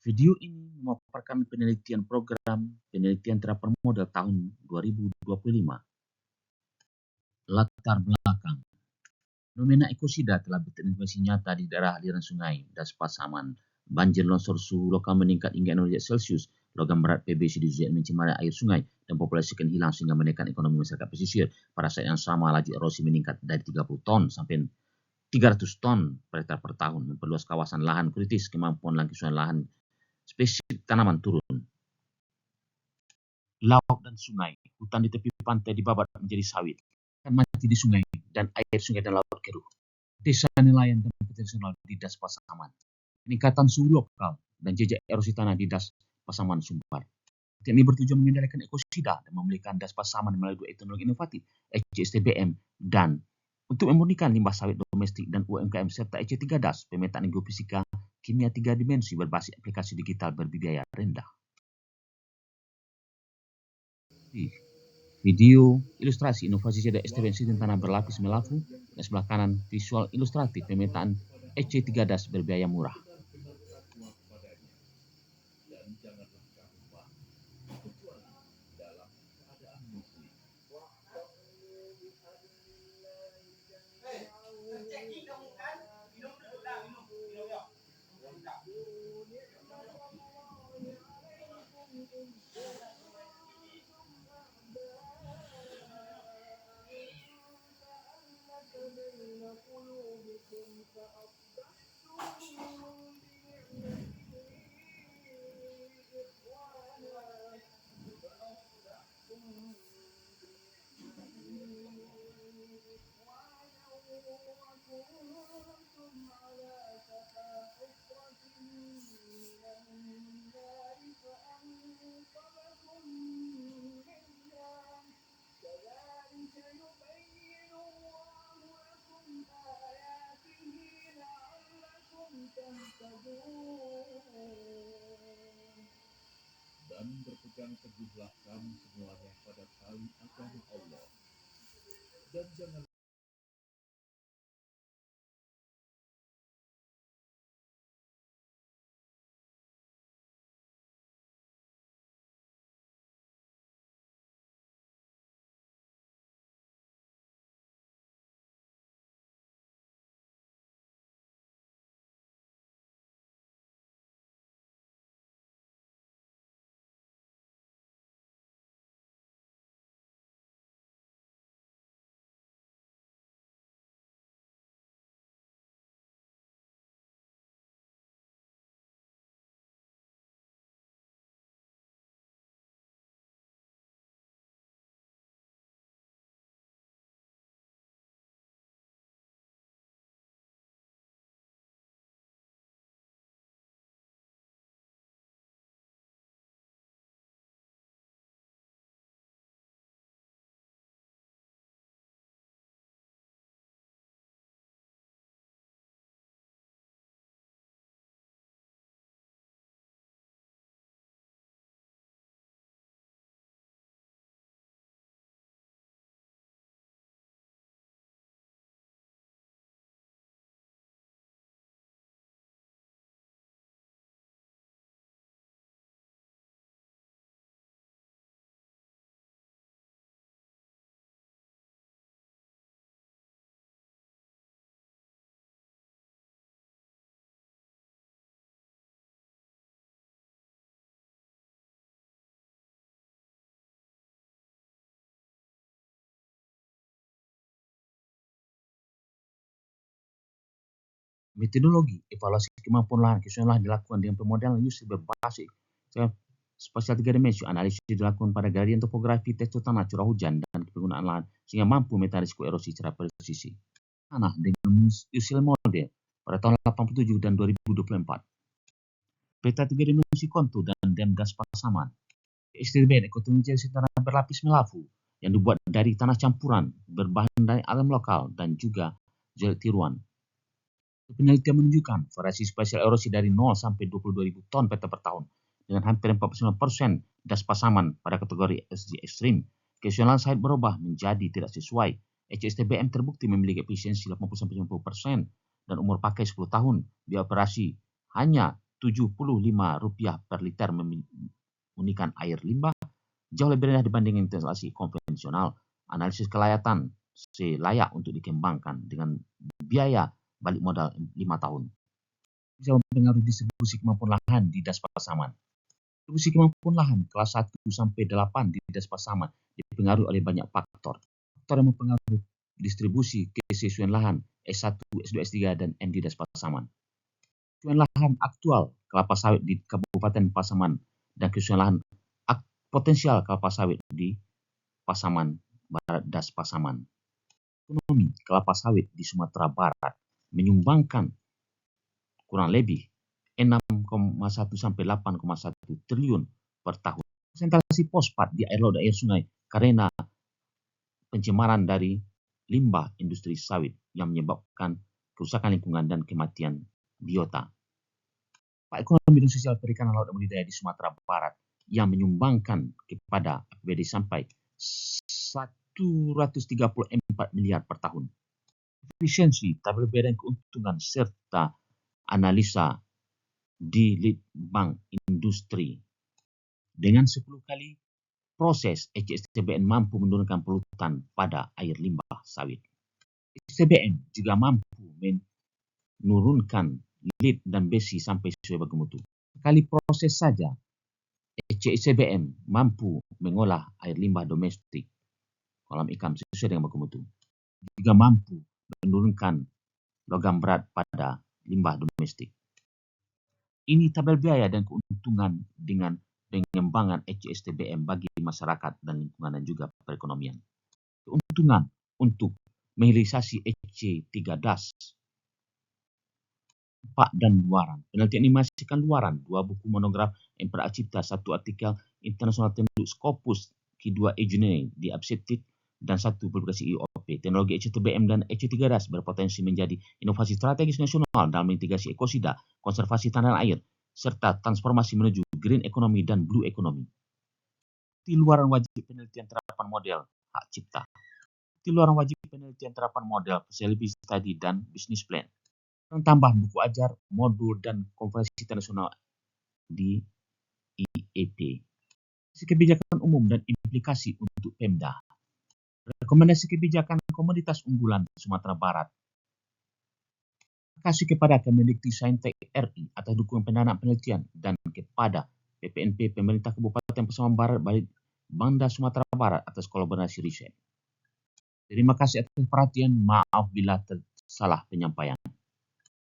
Video ini memaparkan penelitian program penelitian terapan model tahun 2025. Latar belakang. Fenomena ekosida telah berinfluensi nyata di daerah aliran sungai dan Pasaman. Banjir longsor suhu lokal meningkat hingga 0 derajat Celcius. Logam berat PBC di ZN mencemari air sungai dan populasi ikan hilang sehingga menekan ekonomi masyarakat pesisir. Pada saat yang sama, laju erosi meningkat dari 30 ton sampai 300 ton per hektar per tahun, memperluas kawasan lahan kritis, kemampuan langkisuan lahan spesifik tanaman turun. Laut dan sungai, hutan di tepi pantai dibabat menjadi sawit, ikan mati di sungai, dan air sungai dan laut keruh. Desa nelayan dan profesional di Das Pasaman. Peningkatan suhu lokal dan jejak erosi tanah di Das Pasaman Sumbar. Ini bertujuan mengendalikan ekosida dan memulihkan Das Pasaman melalui teknologi inovatif, HCSTBM, dan untuk memurnikan limbah sawit domestik dan UMKM serta EC3 DAS, pemetaan geofisika kimia 3 dimensi berbasis aplikasi digital berbiaya rendah. Video ilustrasi inovasi cerdas STBM sistem tanah berlapis melafu, dan sebelah kanan visual ilustratif pemetaan EC3 DAS berbiaya murah. Dan berpegang teguhlah kamu semuanya pada tali agama Allah. Dan jangan Metodologi evaluasi kemampuan lahan kesesuaian lahan dilakukan dengan pemodelan user berbasis spasial 3 dimensi. Analisis dilakukan pada gradien topografi, tekstur tanah, curah hujan, dan penggunaan lahan sehingga mampu memetakan risiko erosi secara presisi. Tanah dengan usil model pada tahun 87 dan 2024. Peta 3 dimensi kontur dan dem Das Pasaman. STBM ekoteknologi tanah berlapis melafu yang dibuat dari tanah campuran berbahan dari alam lokal dan juga zeolit tiruan. Penelitian menunjukkan variasi spasial erosi dari 0 sampai 22.000 ton per tahun dengan hampir 49% Das Pasaman pada kategori ESG ekstrim. Kesesuaian site berubah menjadi tidak sesuai. HSTBM terbukti memiliki efisiensi 80-90% dan umur pakai 10 tahun. Di operasi hanya Rp75 per liter menggunakan air limbah jauh lebih rendah dibanding instalasi konvensional. Analisis kelayakan layak untuk dikembangkan dengan biaya balik modal 5 tahun. Bisa mempengaruhi distribusi kemampuan lahan di Das Pasaman. Distribusi kemampuan lahan kelas 1 sampai 8 di Das Pasaman dipengaruhi oleh banyak faktor. Faktor yang mempengaruhi distribusi kesesuaian lahan S1, S2, S3, dan N di Das Pasaman. Kesesuaian lahan aktual kelapa sawit di Kabupaten Pasaman dan kesesuaian lahan potensial kelapa sawit di Pasaman Barat Das Pasaman. Ekonomi kelapa sawit di Sumatera Barat menyumbangkan kurang lebih 6,1 sampai 8,1 triliun per tahun. Konsentrasi fosfat di air laut dan air sungai karena pencemaran dari limbah industri sawit yang menyebabkan kerusakan lingkungan dan kematian biota. Pak ekonomi dan sosial perikanan laut dan budidaya di Sumatera Barat yang menyumbangkan kepada APBD sampai 134 miliar per tahun. Efisiensi, tabel biaya dan keuntungan serta analisa di Litbang Industri. Dengan 10 kali proses, HSTBN mampu menurunkan polutan pada air limbah sawit. HSTBN juga mampu menurunkan lead dan besi sampai sesuai baku mutu. Sekali proses saja, HSTBN mampu mengolah air limbah domestik kolam ikan sesuai dengan baku mutu. Juga mampu menurunkan logam berat pada limbah domestik. Ini tabel biaya dan keuntungan dengan pengembangan HSTBM bagi masyarakat dan lingkungan dan juga perekonomian. Keuntungan untuk menghilirisasi HC3DAS, Pak dan luaran. Penelitian ini menghasilkan luaran 2 buku monograf Empera Cipta, 1 artikel internasional tenduk Scopus, Q2 Engineering di Abceptit, dan 1 publikasi IOP. Teknologi HTBM dan HC3DAS berpotensi menjadi inovasi strategis nasional dalam mitigasi ekosida, konservasi tanah dan air, serta transformasi menuju green economy dan blue economy. Di luaran wajib penelitian terapan model hak cipta. Di luaran wajib penelitian terapan model feasibility study dan business plan. Tambah buku ajar, modul, dan konferensi internasional di IEP. Kebijakan umum dan implikasi untuk Pemda. Rekomendasi kebijakan komoditas unggulan Sumatera Barat. Kasih kepada Kemendikbudristek RI atas dukungan pendanaan penelitian dan kepada PPNP Pemerintah Kabupaten Pasaman Barat Banda Sumatera Barat atas kolaborasi riset. Terima kasih atas perhatian. Maaf bila tersalah penyampaian.